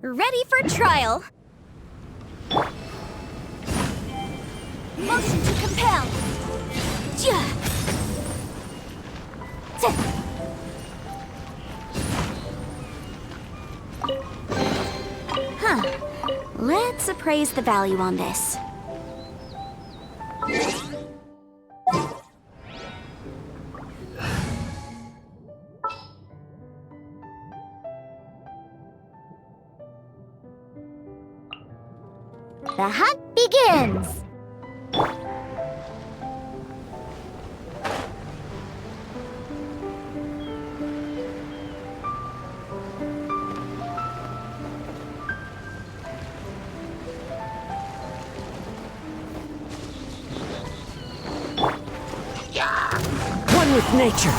Ready for trial. Motion to compel. Huh. Let's appraise the value on this. The hunt begins! One with nature!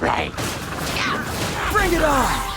Right. Bring it on!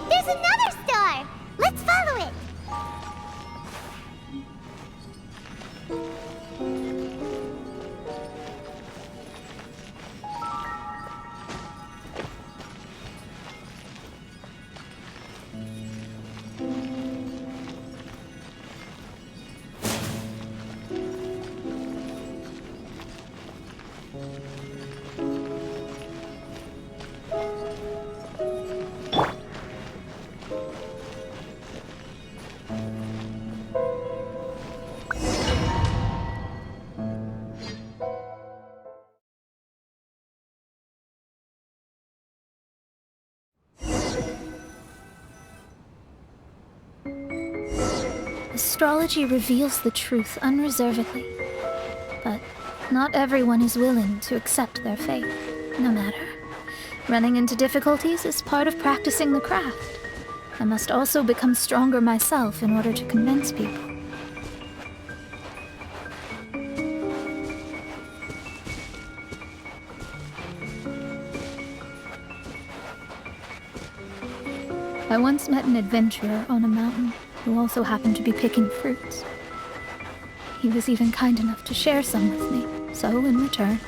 There's another star! Let's follow it! Astrology reveals the truth unreservedly, but not everyone is willing to accept their fate, no matter. Running into difficulties is part of practicing the craft. I must also become stronger myself in order to convince people. I once met an adventurer on a mountain who also happened to be picking fruits. He was even kind enough to share some with me, so in return,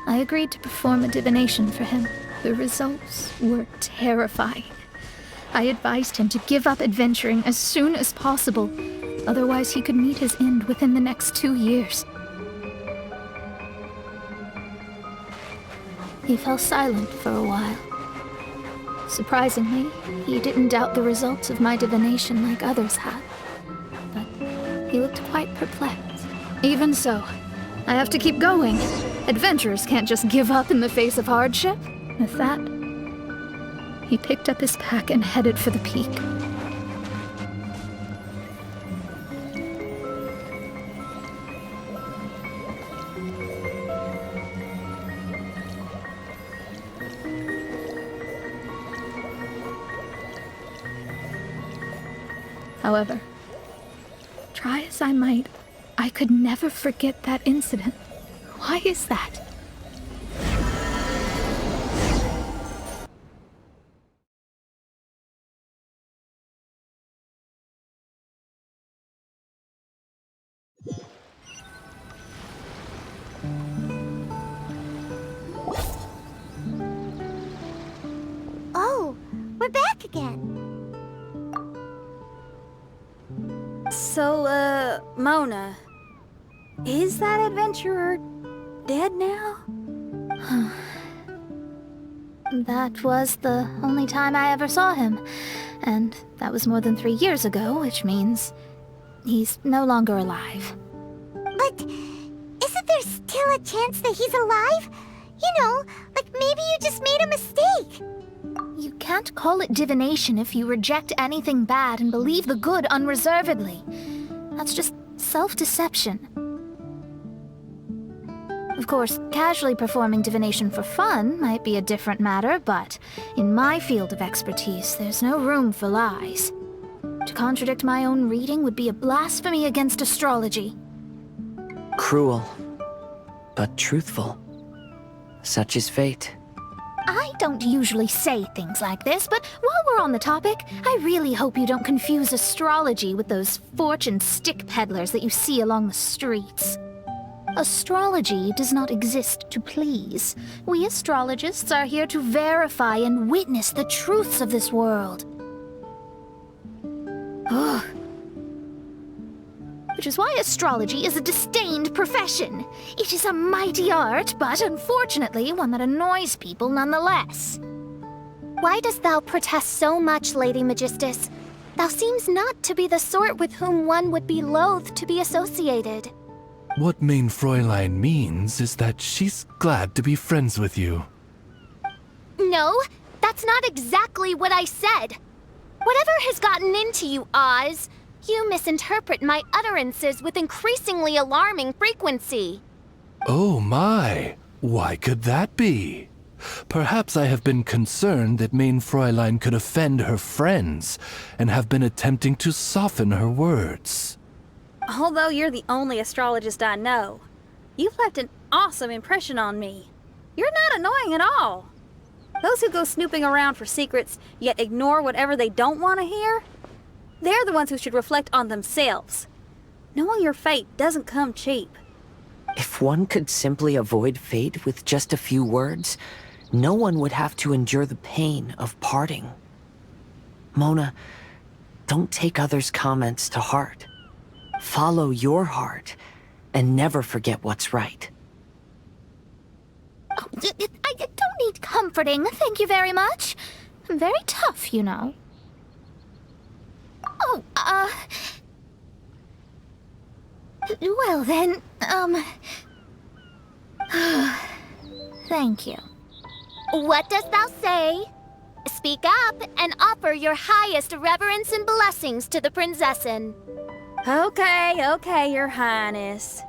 I agreed to perform a divination for him. The results were terrifying. I advised him to give up adventuring as soon as possible, otherwise he could meet his end within the next 2 years. He fell silent for a while. Surprisingly, he didn't doubt the results of my divination like others had, but he looked quite perplexed. Even so, I have to keep going. Adventurers can't just give up in the face of hardship. With that, he picked up his pack and headed for the peak. However, try as I might, I could never forget that incident. Why is that? Oh, we're back again. So, Mona, is that adventurer dead now? That was the only time I ever saw him, and that was more than 3 years ago, which means he's no longer alive. But isn't there still a chance that he's alive? You know, like maybe you just made a mistake. You can't call it divination if you reject anything bad and believe the good unreservedly. That's just self-deception. Of course, casually performing divination for fun might be a different matter, but in my field of expertise, there's no room for lies. To contradict my own reading would be a blasphemy against astrology. Cruel, but truthful. Such is fate. I don't usually say things like this, but while we're on the topic, I really hope you don't confuse astrology with those fortune stick peddlers that you see along the streets. Astrology does not exist to please. We astrologists are here to verify and witness the truths of this world. Ugh. Which is why astrology is a disdained profession. It is a mighty art, but unfortunately one that annoys people nonetheless. Why dost thou protest so much, Lady Magistus? Thou seems not to be the sort with whom one would be loath to be associated. What Main Fräulein means is that she's glad to be friends with you. No, that's not exactly what I said. Whatever has gotten into you, Oz, you misinterpret my utterances with increasingly alarming frequency. Oh my, why could that be? Perhaps I have been concerned that Main Fräulein could offend her friends, and have been attempting to soften her words. Although you're the only astrologist I know, you've left an awesome impression on me. You're not annoying at all. Those who go snooping around for secrets, yet ignore whatever they don't want to hear, they're the ones who should reflect on themselves. Knowing your fate doesn't come cheap. If one could simply avoid fate with just a few words, no one would have to endure the pain of parting. Mona, don't take others' comments to heart. Follow your heart, and never forget what's right. Oh, I don't need comforting, thank you very much. I'm very tough, you know. Oh, well then, thank you. What dost thou say? Speak up and offer your highest reverence and blessings to the prinzessin. Okay, Your Highness.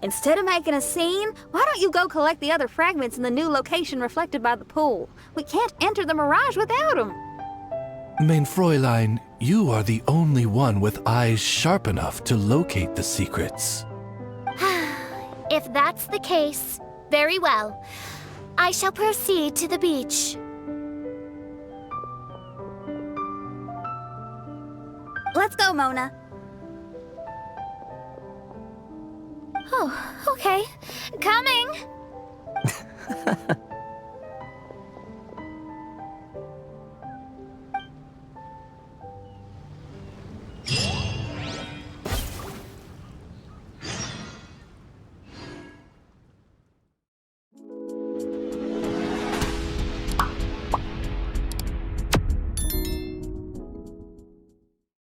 Instead of making a scene, why don't you go collect the other fragments in the new location reflected by the pool? We can't enter the mirage without them. Main Fräulein, you are the only one with eyes sharp enough to locate the secrets. If that's the case, very well. I shall proceed to the beach. Let's go, Mona. Oh, okay. Coming!